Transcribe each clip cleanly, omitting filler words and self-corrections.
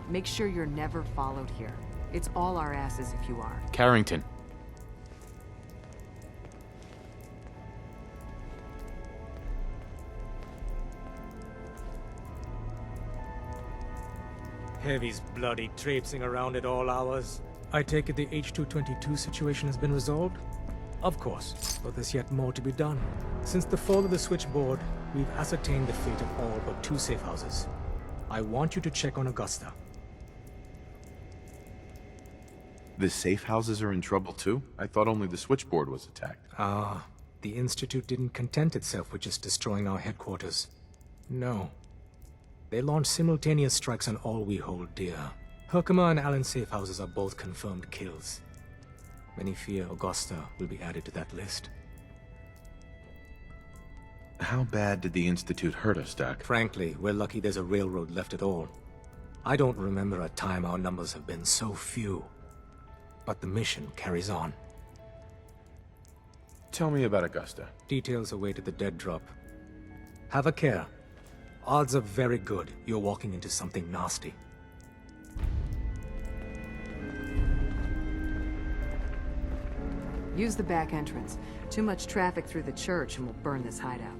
Make sure you're never followed here. It's all our asses if you are. Carrington. Heavy's bloody traipsing around at all hours. I take it the H-222 situation has been resolved? Of course, but there's yet more to be done. Since the fall of the switchboard, we've ascertained the fate of all but 2 safe houses. I want you to check on Augusta. The safe houses are in trouble too? I thought only the switchboard was attacked. The Institute didn't content itself with just destroying our headquarters. No. They launched simultaneous strikes on all we hold dear. Herkimer and Allen's safe houses are both confirmed kills. Many fear Augusta will be added to that list. How bad did the Institute hurt us, Doc? Frankly, we're lucky there's a railroad left at all. I don't remember a time our numbers have been so few. But the mission carries on. Tell me about Augusta. Details await at the dead drop. Have a care. Odds are very good you're walking into something nasty. Use the back entrance. Too much traffic through the church and we'll burn this hideout.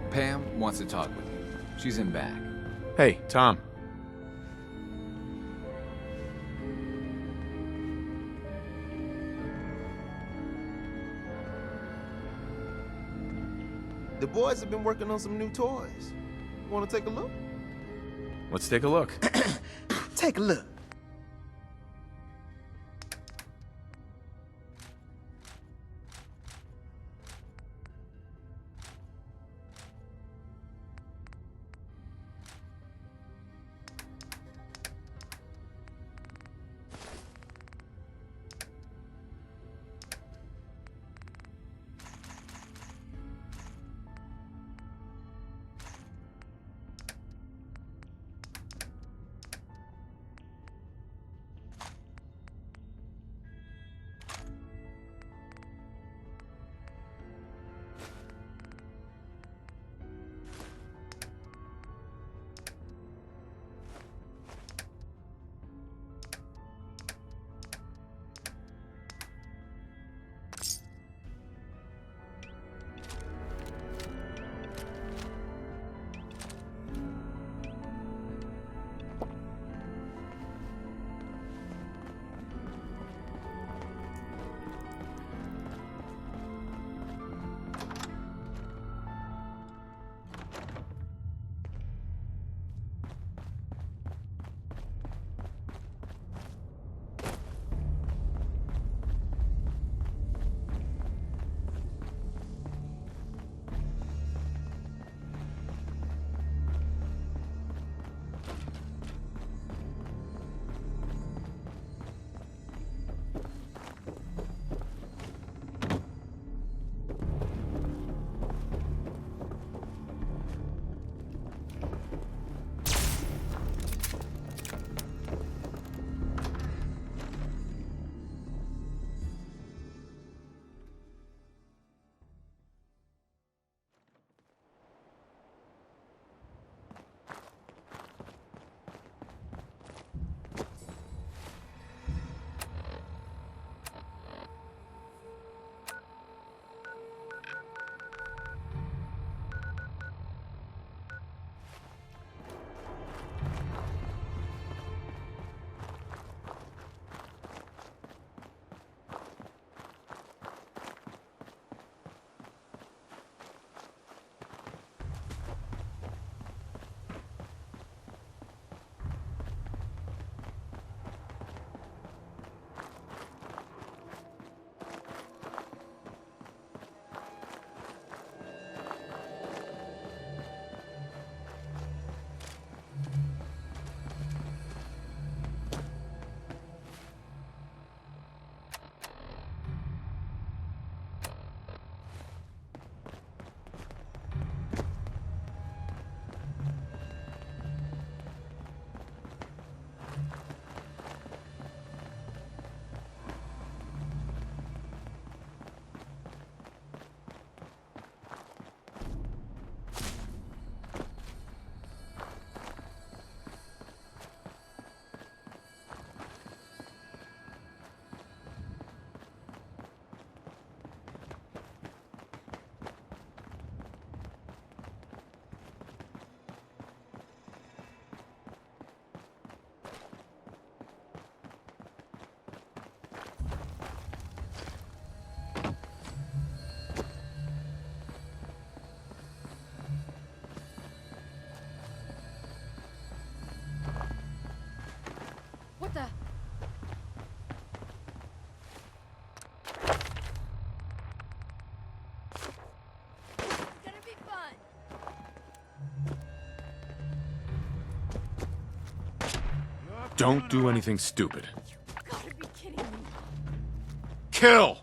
Pam wants to talk with you. She's in back. Hey, Tom. The boys have been working on some new toys. Want to take a look? Let's take a look. Take a look. Don't do anything stupid. You've got to be kidding me. Kill!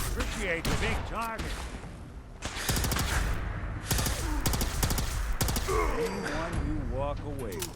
Appreciate the big target. Anyone you walk away with.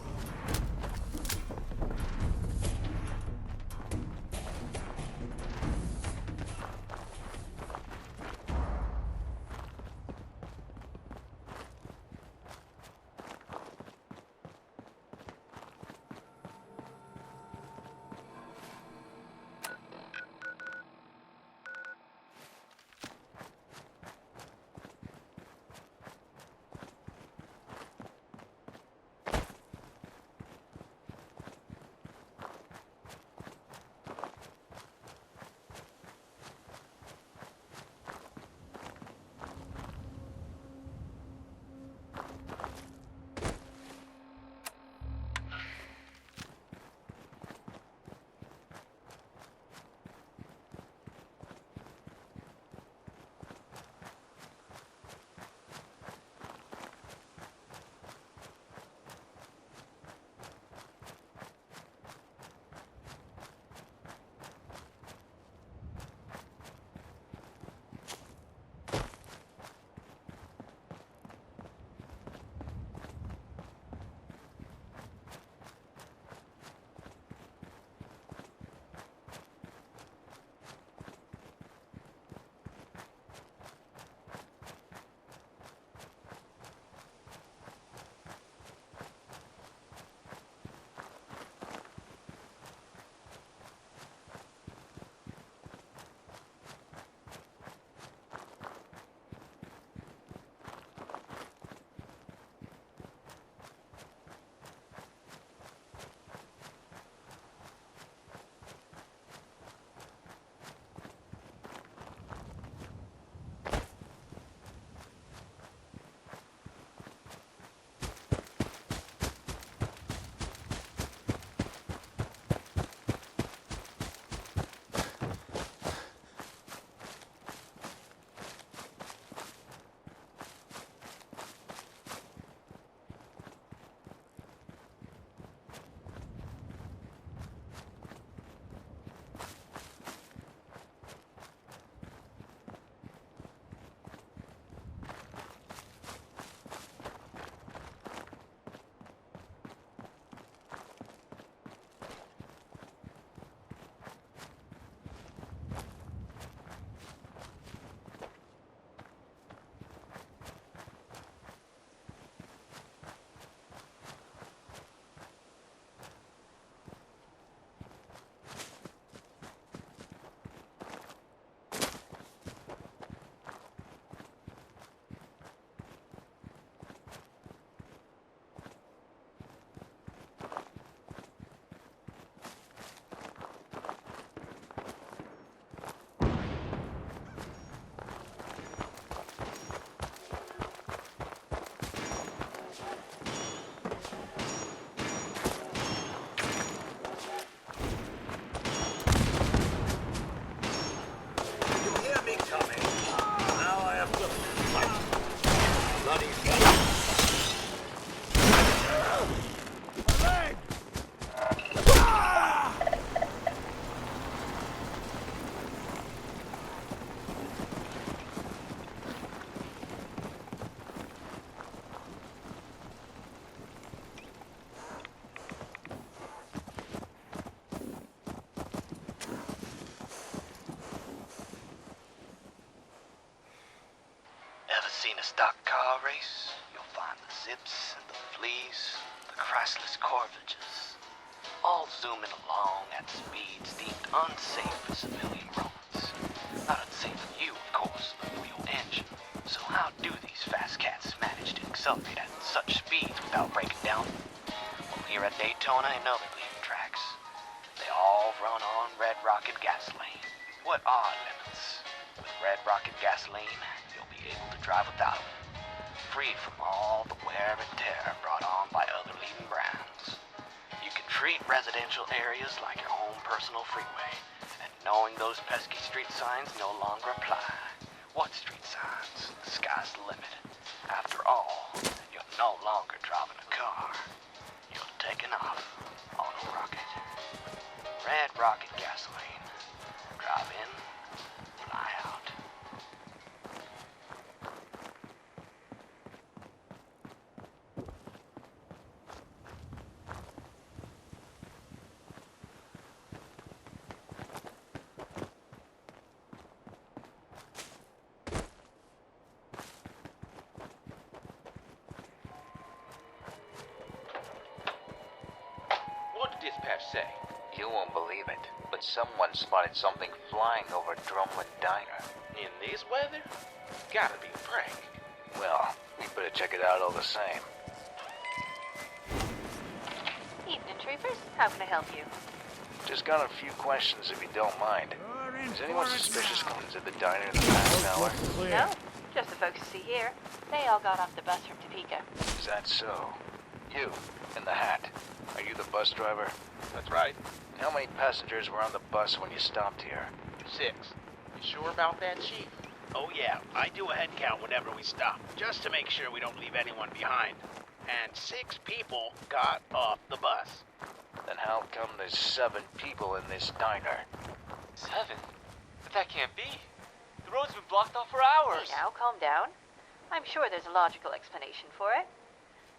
Seen a stock car race? You'll find the zips and the fleas, the Christless Corvages, all zooming along at speeds deemed unsafe for civilian roads. Not unsafe for you, of course, but for your engine. So how do these fast cats manage to accelerate at such speeds without breaking down? Well, here at Daytona and other leading tracks, they all run on red rocket gasoline. What odd limits? With red rocket gasoline, you'll be able to drive without them, free from all the wear and tear brought on by other leading brands. You can Treat residential areas like your own personal freeway. And knowing those pesky street signs no longer apply. What street signs? The sky's the limit. After all, you're no longer driving a car. You're taking off on a rocket. Red rocket gasoline. Drive in, fly out. What did dispatch say? You won't believe it, but someone spotted something flying over Drumlin Diner. In this weather? Gotta be a prank. Well, we better check it out all the same. Evening, troopers. How can I help you? Just got a few questions if you don't mind. You're in Is anyone for it suspicious now. coming to the diner in the past hour? Clear. No, just the folks you see here. They all got off the bus from Topeka. Is that so? You, in the hat. Are you the bus driver? That's right. How many passengers were on the bus when you stopped here? 6. You sure about that, Chief? Oh yeah, I do a head count whenever we stop, just to make sure we don't leave anyone behind. And 6 people got off the bus. Then how come there's 7 people in this diner? 7? But that can't be. The road's been blocked off for hours. Hey now, calm down. I'm sure there's a logical explanation for it.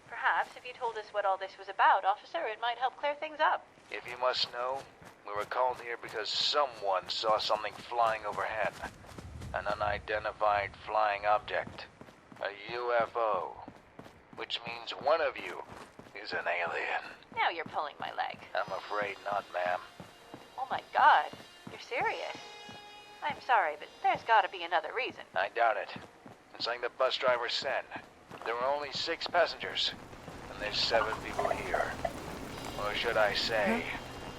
Perhaps if you told us what all this was about, officer, it might help clear things up. If you must know, we were called here because someone saw something flying overhead. An unidentified flying object. A UFO. Which means one of you is an alien. Now you're pulling my leg. I'm afraid not, ma'am. Oh my god, you're serious. I'm sorry, but there's gotta be another reason. I doubt it. It's like the bus driver said. There were only 6 passengers, and there's 7 people here. Or should I say,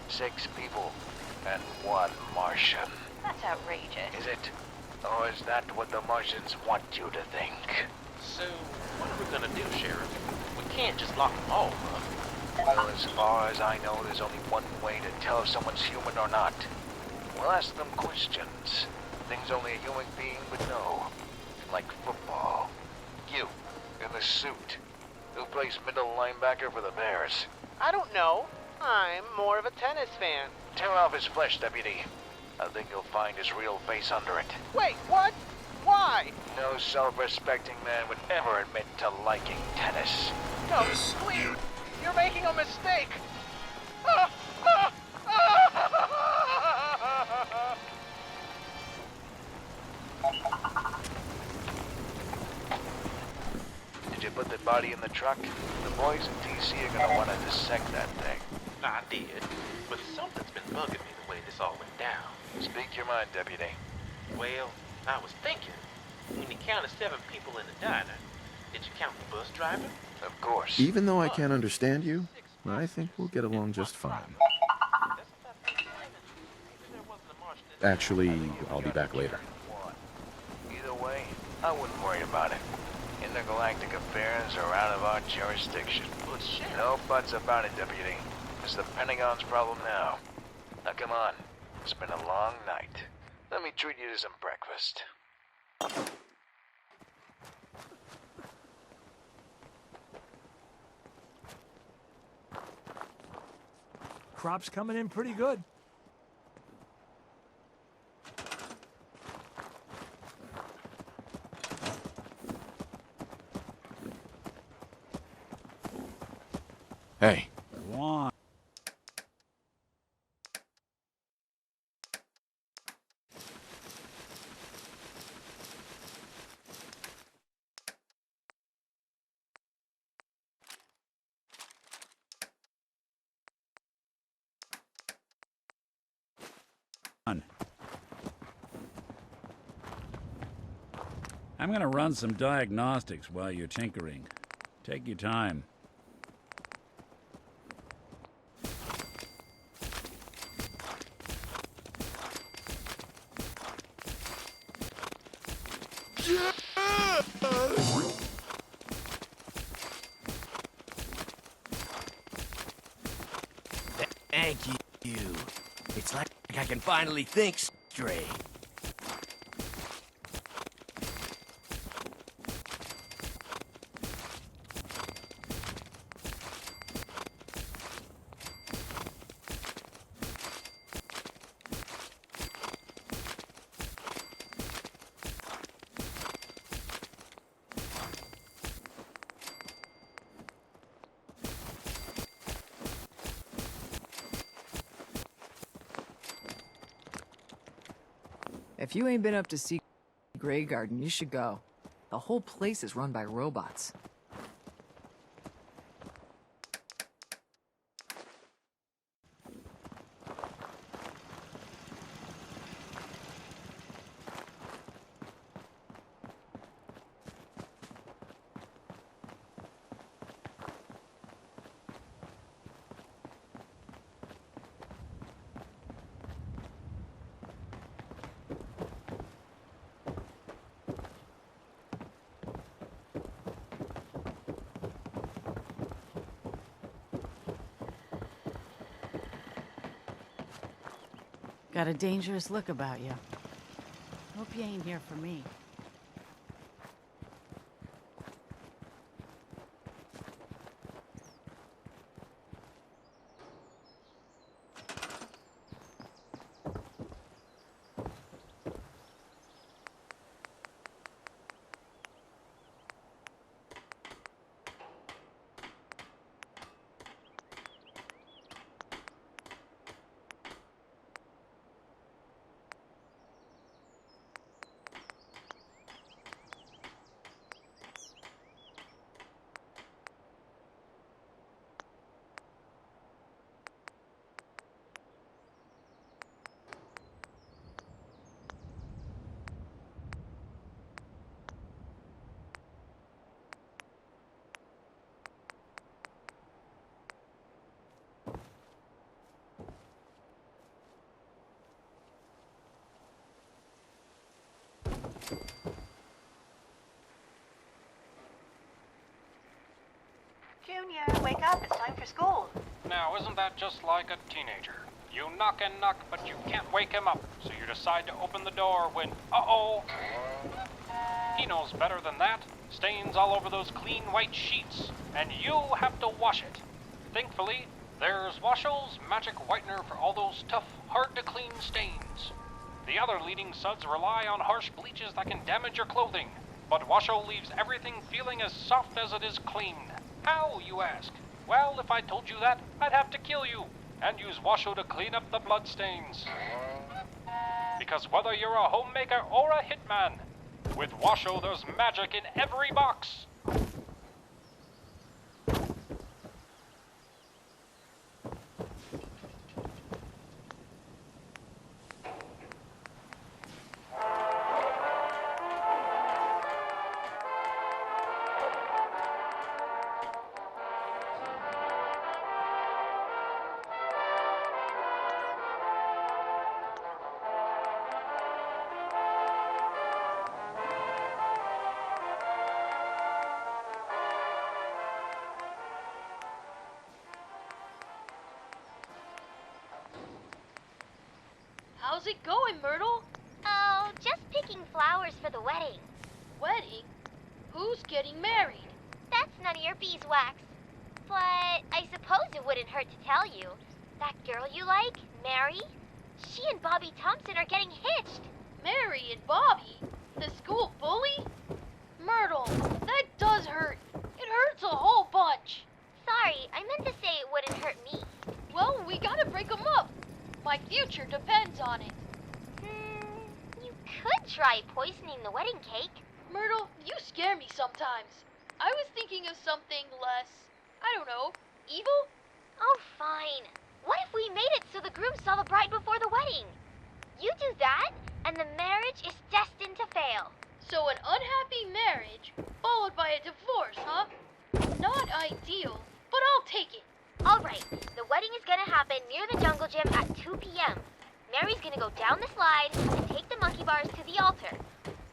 6 people and 1 Martian. That's outrageous. Is it? Or is that what the Martians want you to think? So, what are we gonna do, Sheriff? We can't just lock them all up. Well, as far as I know, there's only one way to tell if someone's human or not. We'll ask them questions. Things only a human being would know. Like football. You, in the suit. Who plays middle linebacker for the Bears? I don't know. I'm more of a tennis fan. Tear off his flesh, deputy. I think you'll find his real face under it. Wait, what? Why? No self-respecting man would ever admit to liking tennis. No, please. You're making a mistake. Did you put the body in the truck? The boys in DC are gonna want to dissect that thing. I did, but something's been bugging me the way this all went down. Speak your mind, deputy. Well, I was thinking, when you counted 7 people in the diner, did you count the bus driver? Of course. Even though I can't understand you, I think we'll get along just fine. Actually, I'll be back later. Either way, I wouldn't worry about it. Intergalactic affairs are out of our jurisdiction. But Sheriff... No buts about it, deputy. It's the Pentagon's problem now. Now come on. It's been a long night. Let me treat you to some breakfast. Crop's coming in pretty good. Hey, Go on. I'm going to run some diagnostics while you're tinkering. Take your time. can finally think straight. If you ain't been up to see Grey Garden, you should go. The whole place is run by robots. Got a dangerous look about you. Hope you ain't here for me. Junior, wake up. It's time for school. Now, isn't that just like a teenager? You knock and knock, but you can't wake him up, so you decide to open the door when, uh-oh! He knows better than that. Stains all over those clean white sheets, and you have to wash it. Thankfully, there's Washo's magic whitener for all those tough, hard-to-clean stains. The other leading suds rely on harsh bleaches that can damage your clothing, but Washo leaves everything feeling as soft as it is clean. How, you ask? Well, if I told you that, I'd have to kill you, and use Washo to clean up the bloodstains. Because whether you're a homemaker or a hitman, with Washo there's magic in every box. How's it going, Myrtle? Oh, just picking flowers for the wedding. Wedding? Who's getting married? That's none of your beeswax. But I suppose it wouldn't hurt to tell you. That girl you like, Mary, she and Bobby Thompson are getting hitched. Mary and Bobby? The school bully? Myrtle, that does hurt. It hurts a whole bunch. Sorry, I meant to say it wouldn't hurt me. Well, we gotta break them up. My future depends on it. You could try poisoning the wedding cake. Myrtle, you scare me sometimes. I was thinking of something less, I don't know, evil? Oh, fine. What if we made it so the groom saw the bride before the wedding? You do that, and the marriage is destined to fail. So an unhappy marriage, followed by a divorce, huh? Not ideal, but I'll take it. All right, the wedding is gonna happen near the jungle gym at 2 p.m. Mary's gonna go down the slide and take the monkey bars to the altar.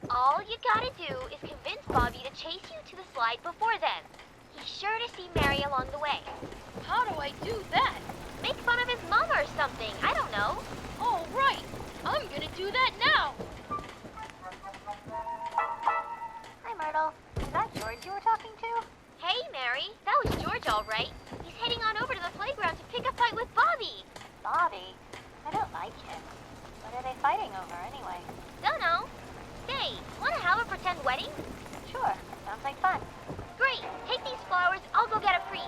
All you gotta do is convince Bobby to chase you to the slide before then. he's sure to see Mary along the way. How do I do that? Make fun of his mom or something. I don't know. Oh, right. I'm gonna do that now. Hi, Myrtle. Is that George you were talking to? Hey, Mary. That was George, all right. He's heading on over to the playground to pick a fight with Bobby. Bobby? I don't like him. What are they fighting over, anyway? Dunno. Say, wanna have a pretend wedding? Sure. Sounds like fun. Great. Take these flowers. I'll go get a priest.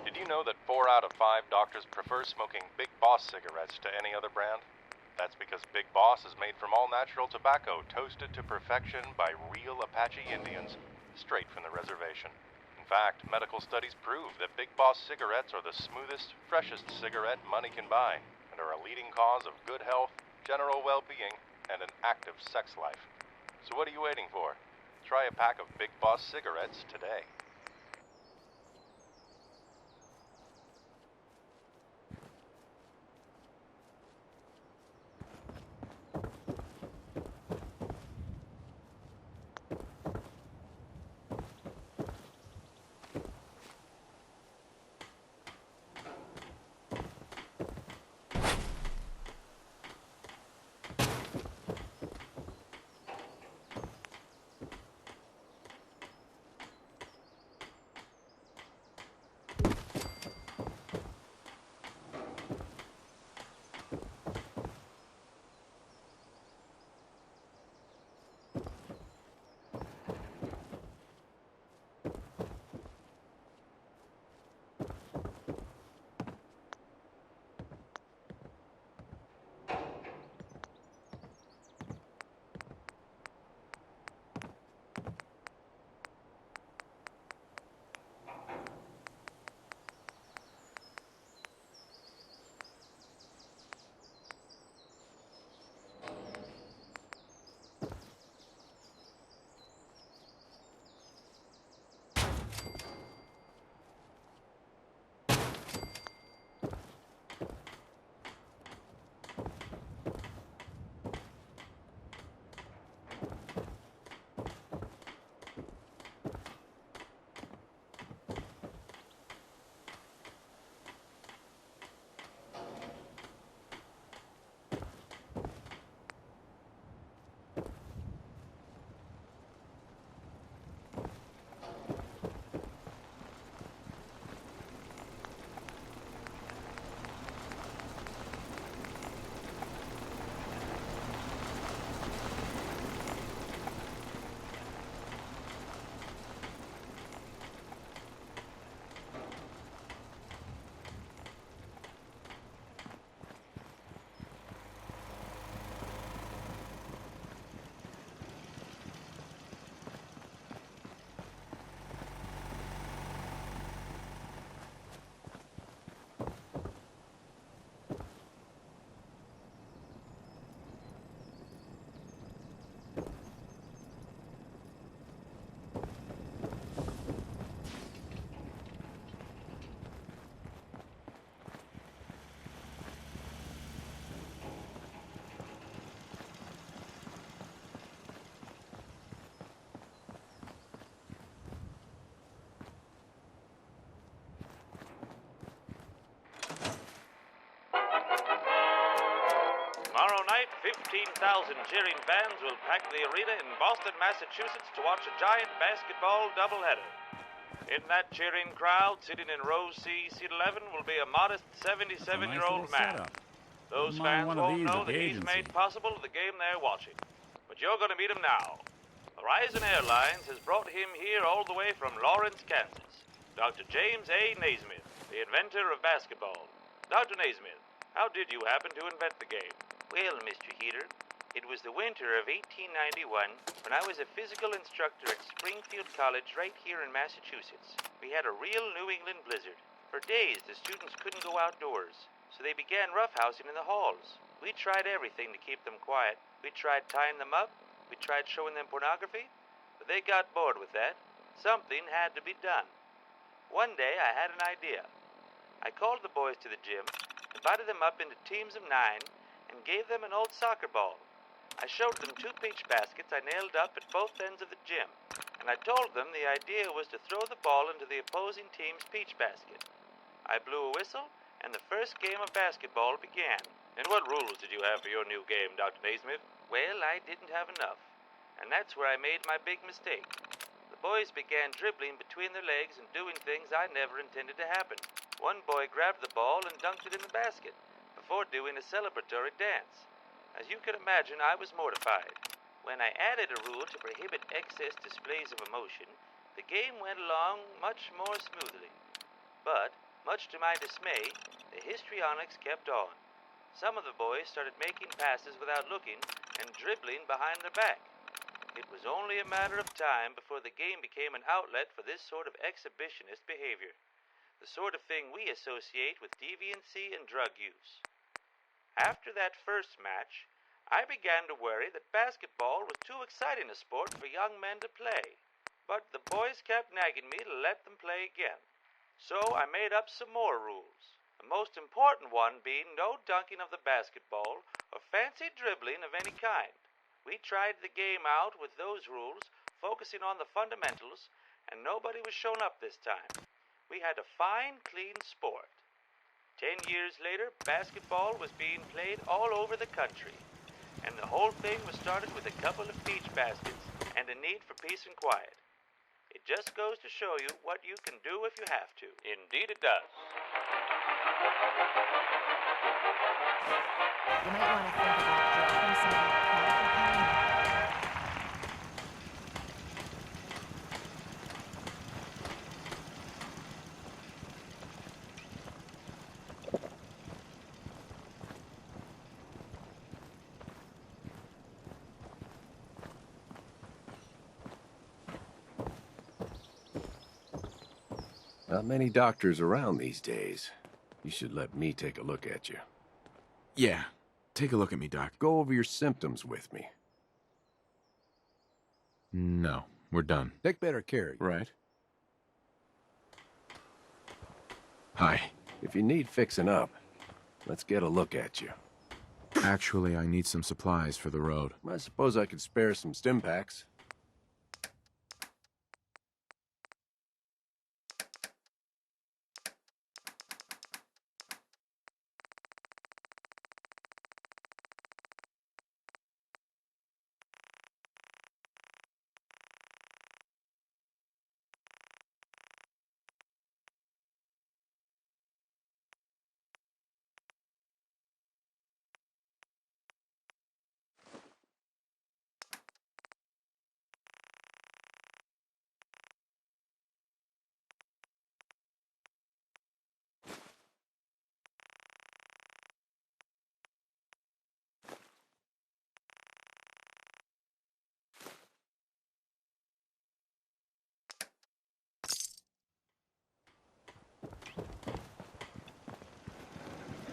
Did you know that 4 out of 5 doctors prefer smoking Big Boss cigarettes to any other brand? That's because Big Boss is made from all-natural tobacco toasted to perfection by real Apache Indians straight from the reservation. In fact, medical studies prove that Big Boss cigarettes are the smoothest, freshest cigarette money can buy and are a leading cause of good health, general well-being, and an active sex life. So what are you waiting for? Try a pack of Big Boss cigarettes today. Tomorrow night, 15,000 cheering fans will pack the arena in Boston, Massachusetts to watch a giant basketball doubleheader. In that cheering crowd, sitting in row C, seat 11, will be a modest 77-year-old man. Those fans won't know that he's made possible the game they're watching. But you're going to meet him now. Horizon Airlines has brought him here all the way from Lawrence, Kansas. Dr. James A. Naismith, the inventor of basketball. Dr. Naismith, how did you happen to invent the game? Well, Mr. Heater, it was the winter of 1891 when I was a physical instructor at Springfield College right here in Massachusetts. We had a real New England blizzard. For days, the students couldn't go outdoors. so they began roughhousing in the halls. We tried everything to keep them quiet. We tried tying them up, we tried showing them pornography, but they got bored with that. Something had to be done. One day I had an idea. I called the boys to the gym, divided them up into teams of 9, and gave them an old soccer ball. I showed them 2 peach baskets I nailed up at both ends of the gym, and I told them the idea was to throw the ball into the opposing team's peach basket. I blew a whistle, and the first game of basketball began. And what rules did you have for your new game, Dr. Naismith? Well, I didn't have enough, and that's where I made my big mistake. The boys began dribbling between their legs and doing things I never intended to happen. One boy grabbed the ball and dunked it in the basket before doing a celebratory dance. As you can imagine, I was mortified. When I added a rule to prohibit excess displays of emotion, the game went along much more smoothly. But, much to my dismay, the histrionics kept on. Some of the boys started making passes without looking and dribbling behind their back. It was only a matter of time before the game became an outlet for this sort of exhibitionist behavior, the sort of thing we associate with deviancy and drug use. After that first match, I began to worry that basketball was too exciting a sport for young men to play. But the boys kept nagging me to let them play again. So I made up some more rules. The most important one being no dunking of the basketball or fancy dribbling of any kind. We tried the game out with those rules, focusing on the fundamentals, and nobody was shown up this time. We had a fine, clean sport. 10 years later, basketball was being played all over the country, and the whole thing was started with a couple of peach baskets and a need for peace and quiet. It just goes to show you what you can do if you have to. Indeed it does. You might want to think about dropping some of that coffee cream. Not many doctors around these days. You should let me take a look at you. Yeah, take a look at me, Doc. Go over your symptoms with me. No, we're done. Take better care of you. Right. Hi. If you need fixing up, let's get a look at you. Actually, I need some supplies for the road. I suppose I could spare some stim packs.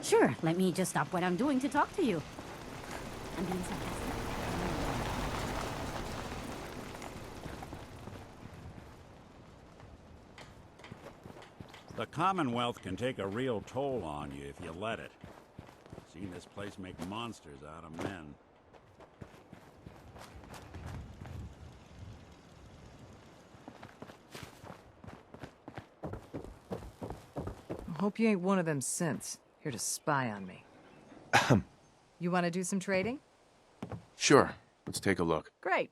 Sure, let me just stop what I'm doing to talk to you. I'm being sarcastic. The Commonwealth can take a real toll on you if you let it. Seen this place make monsters out of men. I hope you ain't one of them synths, here to spy on me. You want to do some trading? Sure. Let's take a look. Great.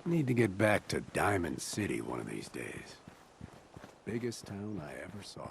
Need to get back to Diamond City one of these days. biggest town I ever saw.